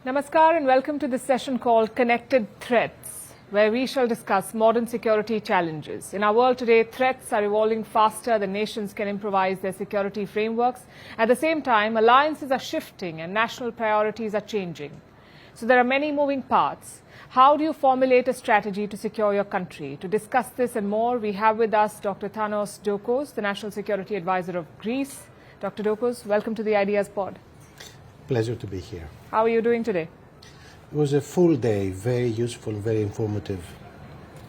Namaskar and welcome to this session called Connected Threats, where we shall discuss modern security challenges. In our world today, threats are evolving faster than nations can improvise their security frameworks. At the same time, alliances are shifting and national priorities are changing. So there are many moving parts. How do you formulate a strategy to secure your country? To discuss this and more, we have with us Dr. Athanasios Ntokos, the National Security Advisor of Greece. Dr. Ntokos, welcome to the Ideas Pod. Pleasure to be here. How are you doing today? It was a full day, very useful, very informative.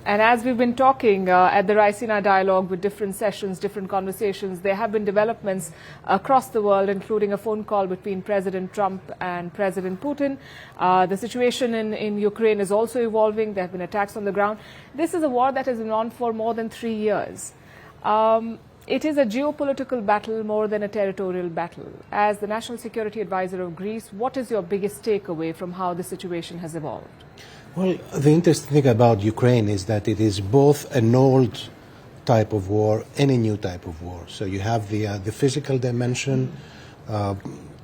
And as we've been talking at the Raisina Dialogue with different sessions, different conversations, there have been developments across the world, including a phone call between President Trump and President Putin. The situation in Ukraine is also evolving. There have been attacks on the ground. This is a war that has been on for more than 3 years. It is a geopolitical battle more than a territorial battle. As the National Security Advisor of Greece, what is your biggest takeaway from how the situation has evolved? Well, the interesting thing about Ukraine is that it is both an old type of war and a new type of war. So you have the physical dimension,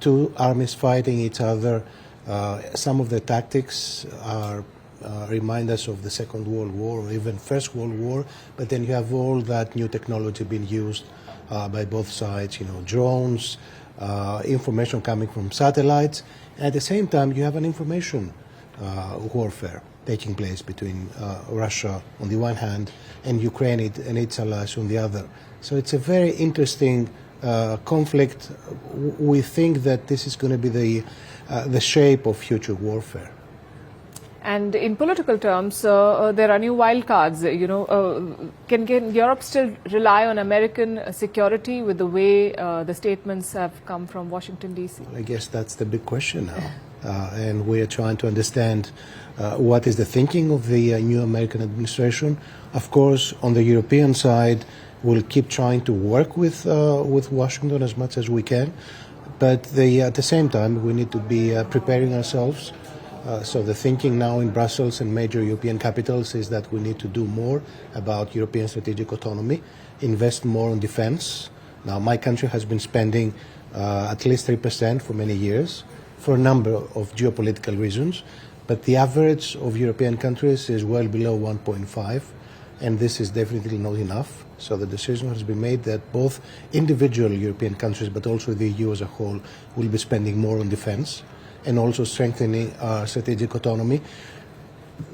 two armies fighting each other. Some of the tactics remind us of the Second World War or even First World War, but then you have all that new technology being used by both sides, drones, information coming from satellites. At the same time, you have an information warfare taking place between Russia on the one hand and Ukraine and its allies on the other. So it's a very interesting conflict. We think that this is going to be the shape of future warfare. And in political terms, there are new wildcards. Can Europe still rely on American security with the way the statements have come from Washington, D.C.? I guess that's the big question now. And we are trying to understand what is the thinking of the new American administration. Of course, on the European side, we'll keep trying to work with Washington as much as we can. But at the same time, we need to be preparing ourselves. So the thinking now in Brussels and major European capitals is that we need to do more about European strategic autonomy, invest more in defense. Now, my country has been spending at least 3% for many years for a number of geopolitical reasons, but the average of European countries is well below 1.5, and this is definitely not enough. So the decision has been made that both individual European countries, but also the EU as a whole, will be spending more on defense and also strengthening our strategic autonomy.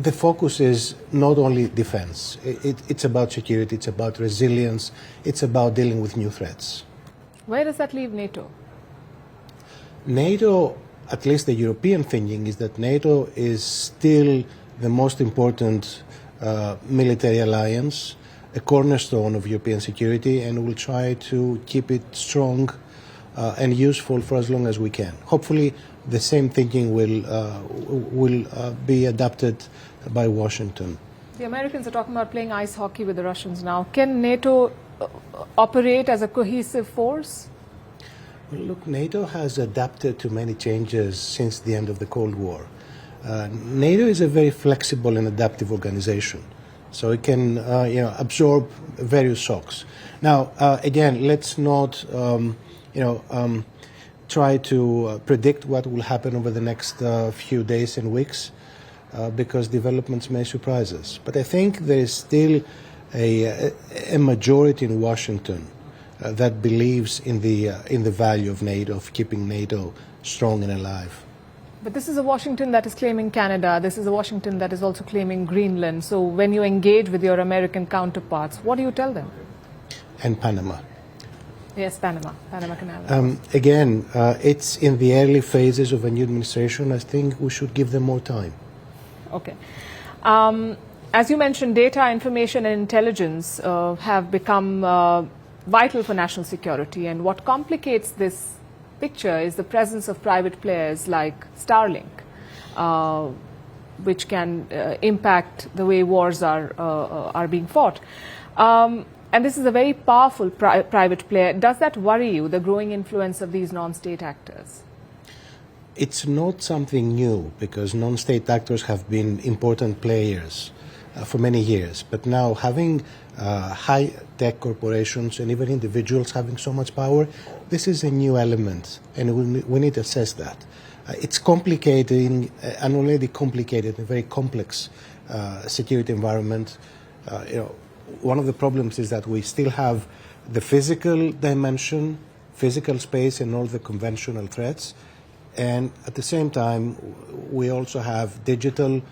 The focus is not only defense. It's about security, it's about resilience, it's about dealing with new threats. Where does that leave NATO? NATO, at least the European thinking, is that NATO is still the most important military alliance, a cornerstone of European security, and we'll try to keep it strong and useful for as long as we can. Hopefully, the same thinking will be adopted by Washington. The Americans are talking about playing ice hockey with the Russians now. Can NATO operate as a cohesive force? Well, look, NATO has adapted to many changes since the end of the Cold War. NATO is a very flexible and adaptive organization, so it can absorb various shocks. Now, again, let's not try to predict what will happen over the next few days and weeks because developments may surprise us. But I think there is still a majority in Washington that believes in the value of NATO, of keeping NATO strong and alive. But this is a Washington that is claiming Canada. This is a Washington that is also claiming Greenland. So when you engage with your American counterparts, what do you tell them? And Panama. Yes, Panama Canal. Again, it's in the early phases of a new administration. I think we should give them more time. Okay. As you mentioned, data, information and intelligence have become vital for national security. And what complicates this picture is the presence of private players like Starlink, which can impact the way wars are being fought. And this is a very powerful private player. Does that worry you, the growing influence of these non-state actors? It's not something new because non-state actors have been important players for many years. But now having high-tech corporations and even individuals having so much power, this is a new element, and we need to assess that. It's complicating an already complicated and very complex security environment. One of the problems is that we still have the physical dimension, physical space, and all the conventional threats. And at the same time, we also have digital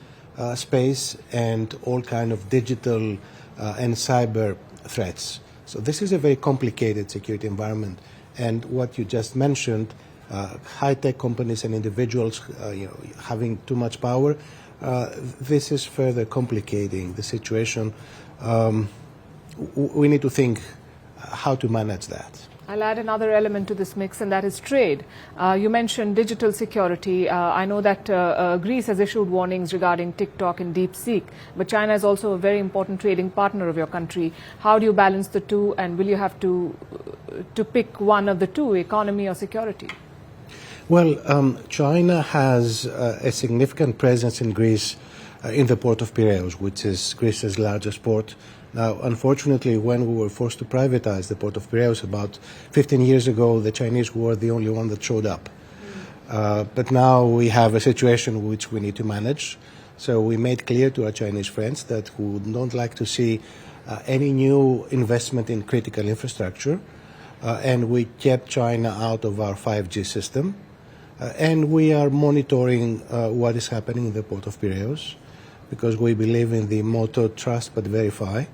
space and all kind of digital and cyber threats. So this is a very complicated security environment. And what you just mentioned, high-tech companies and individuals having too much power, this is further complicating the situation. We need to think how to manage that. I'll add another element to this mix, and that is trade. You mentioned digital security. I know that Greece has issued warnings regarding TikTok and DeepSeek, but China is also a very important trading partner of your country. How do you balance the two, and will you have to pick one of the two, economy or security? Well, China has a significant presence in Greece in the port of Piraeus, which is Greece's largest port. Now, unfortunately, when we were forced to privatize the port of Piraeus about 15 years ago, the Chinese were the only one that showed up. But now we have a situation which we need to manage. So we made clear to our Chinese friends that we would not like to see any new investment in critical infrastructure. And we kept China out of our 5G system. And we are monitoring what is happening in the port of Piraeus, because we believe in the motto, trust but verify.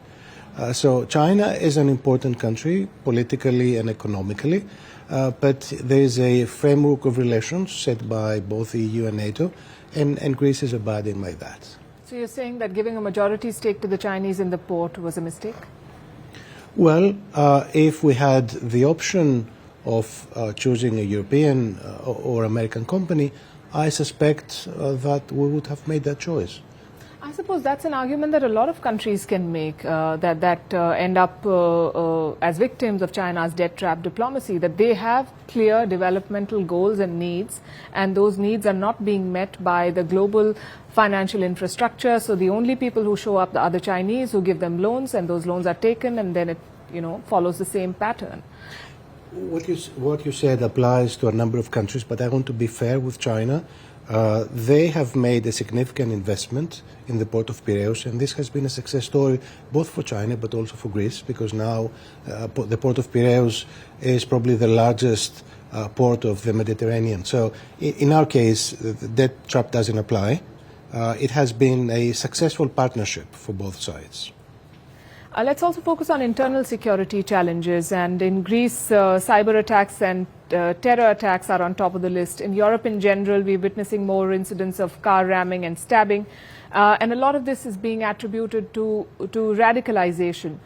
So China is an important country, politically and economically, but there is a framework of relations set by both the EU and NATO, and Greece is abiding by that. So you're saying that giving a majority stake to the Chinese in the port was a mistake? Well, if we had the option of choosing a European or American company, I suspect that we would have made that choice. I suppose that's an argument that a lot of countries can make, that end up as victims of China's debt trap diplomacy, that they have clear developmental goals and needs, and those needs are not being met by the global financial infrastructure. So the only people who show up are the Chinese, who give them loans, and those loans are taken, and then it follows the same pattern. What you said applies to a number of countries, but I want to be fair with China. They have made a significant investment in the port of Piraeus, and this has been a success story both for China but also for Greece, because now the port of Piraeus is probably the largest port of the Mediterranean. So in our case, the debt trap doesn't apply. It has been a successful partnership for both sides. Let's also focus on internal security challenges. And in Greece, cyber attacks and terror attacks are on top of the list. In Europe in general, we're witnessing more incidents of car ramming and stabbing. And a lot of this is being attributed to radicalization.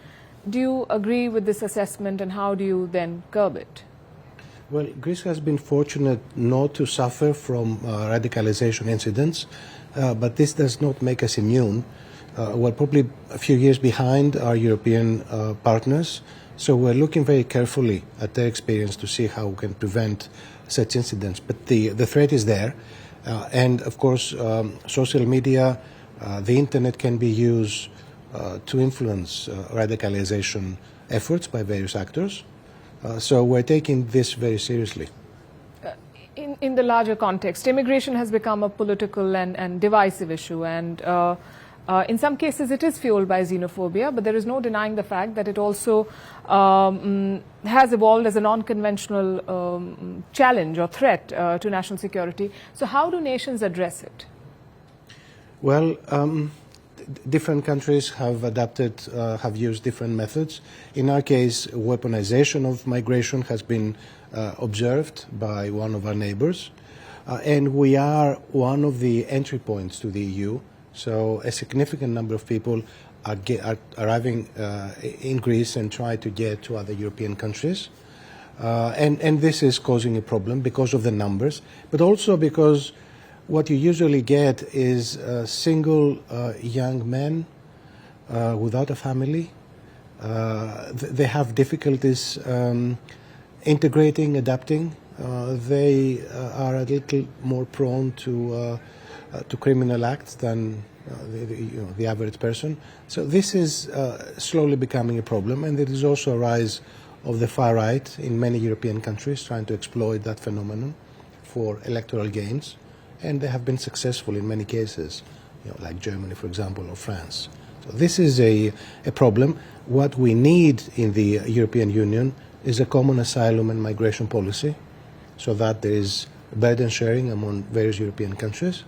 Do you agree with this assessment, and how do you then curb it? Well, Greece has been fortunate not to suffer from radicalization incidents, but this does not make us immune. We're probably a few years behind our European partners, so we're looking very carefully at their experience to see how we can prevent such incidents. But the threat is there, and of course social media, the internet can be used to influence radicalization efforts by various actors. So we're taking this very seriously. In the larger context, immigration has become a political and divisive issue, and in some cases it is fueled by xenophobia, but there is no denying the fact that it also has evolved as a non-conventional challenge or threat to national security. So how do nations address it? Well, different countries have adapted, have used different methods. In our case, weaponization of migration has been observed by one of our neighbors, and we are one of the entry points to the EU. So a significant number of people are arriving in Greece and try to get to other European countries. And this is causing a problem because of the numbers, but also because what you usually get is single young men without a family. They have difficulties integrating, adapting. They are a little more prone to criminal acts than the average person. So this is slowly becoming a problem, and there is also a rise of the far right in many European countries trying to exploit that phenomenon for electoral gains, and they have been successful in many cases, like Germany, for example, or France. So this is a problem. What we need in the European Union is a common asylum and migration policy, so that there is burden sharing among various European countries.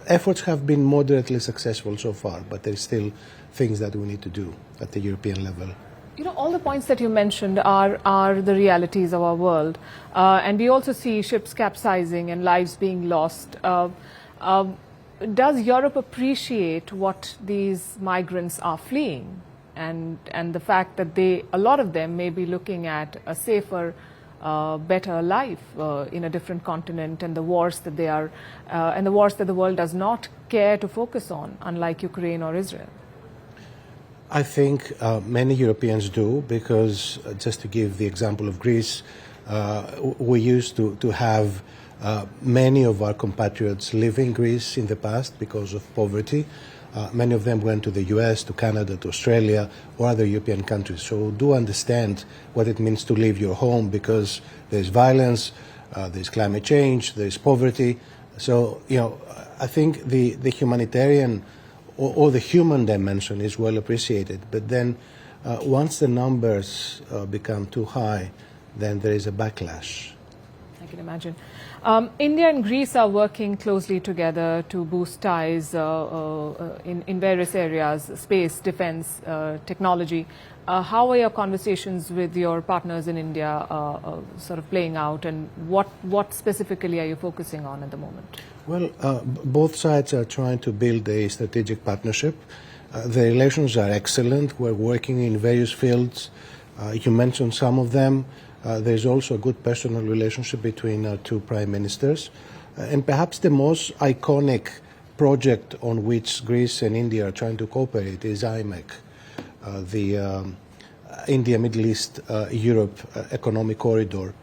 Efforts have been moderately successful so far, but there is still things that we need to do at the European level. All the points that you mentioned are the realities of our world. And we also see ships capsizing and lives being lost. Does Europe appreciate what these migrants are fleeing and the fact that a lot of them may be looking at a safer, better life in a different continent, and the wars that the world does not care to focus on, unlike Ukraine or Israel? I think many Europeans do, because just to give the example of Greece, we used to have many of our compatriots live in Greece in the past because of poverty. Many of them went to the US, to Canada, to Australia, or other European countries. So do understand what it means to leave your home, because there's violence, there's climate change, there's poverty. So, I think the humanitarian or the human dimension is well appreciated. But then once the numbers become too high, then there is a backlash. I can imagine. India and Greece are working closely together to boost ties in various areas, space, defense, technology. How are your conversations with your partners in India sort of playing out, and what specifically are you focusing on at the moment? Well, both sides are trying to build a strategic partnership. The relations are excellent. We're working in various fields. You mentioned some of them. There's also a good personal relationship between our two prime ministers. And perhaps the most iconic project on which Greece and India are trying to cooperate is IMEC, the India, Middle East, Europe Economic Corridor.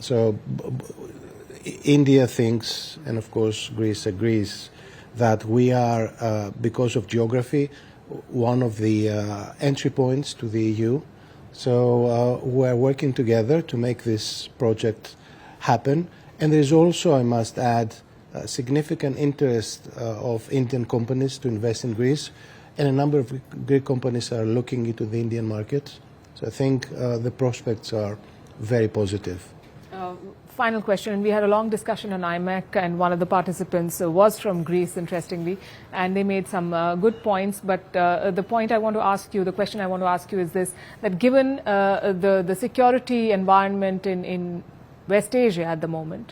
So India thinks, and of course Greece agrees, that we are, because of geography, one of the entry points to the EU. So we're working together to make this project happen. And there is also, I must add, significant interest of Indian companies to invest in Greece, and a number of Greek companies are looking into the Indian market. So I think the prospects are very positive. Final question. We had a long discussion on IMEC, and one of the participants was from Greece, interestingly, and they made some good points. But the point I want to ask you, the question I want to ask you is this, that given the security environment in West Asia at the moment,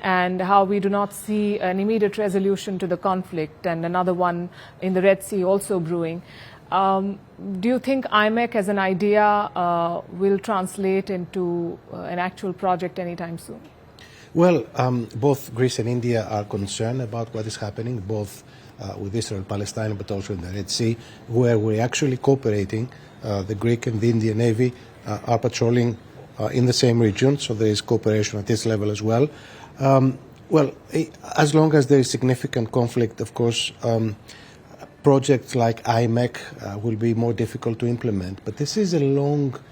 and how we do not see an immediate resolution to the conflict, and another one in the Red Sea also brewing, do you think IMEC as an idea will translate into an actual project anytime soon? Well, both Greece and India are concerned about what is happening, both with Israel and Palestine, but also in the Red Sea, where we're actually cooperating. The Greek and the Indian Navy are patrolling in the same region, so there is cooperation at this level as well. Well, as long as there is significant conflict, of course, projects like IMEC will be more difficult to implement. But this is a long-range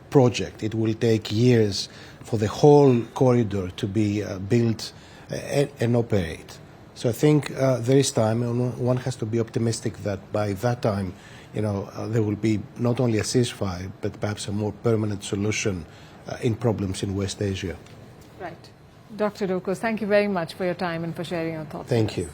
project. It will take years for the whole corridor to be built and operate. So I think there is time, and one has to be optimistic that by that time, there will be not only a ceasefire, but perhaps a more permanent solution in problems in West Asia. Right. Dr. Ntokos, thank you very much for your time and for sharing your thoughts. Thank you.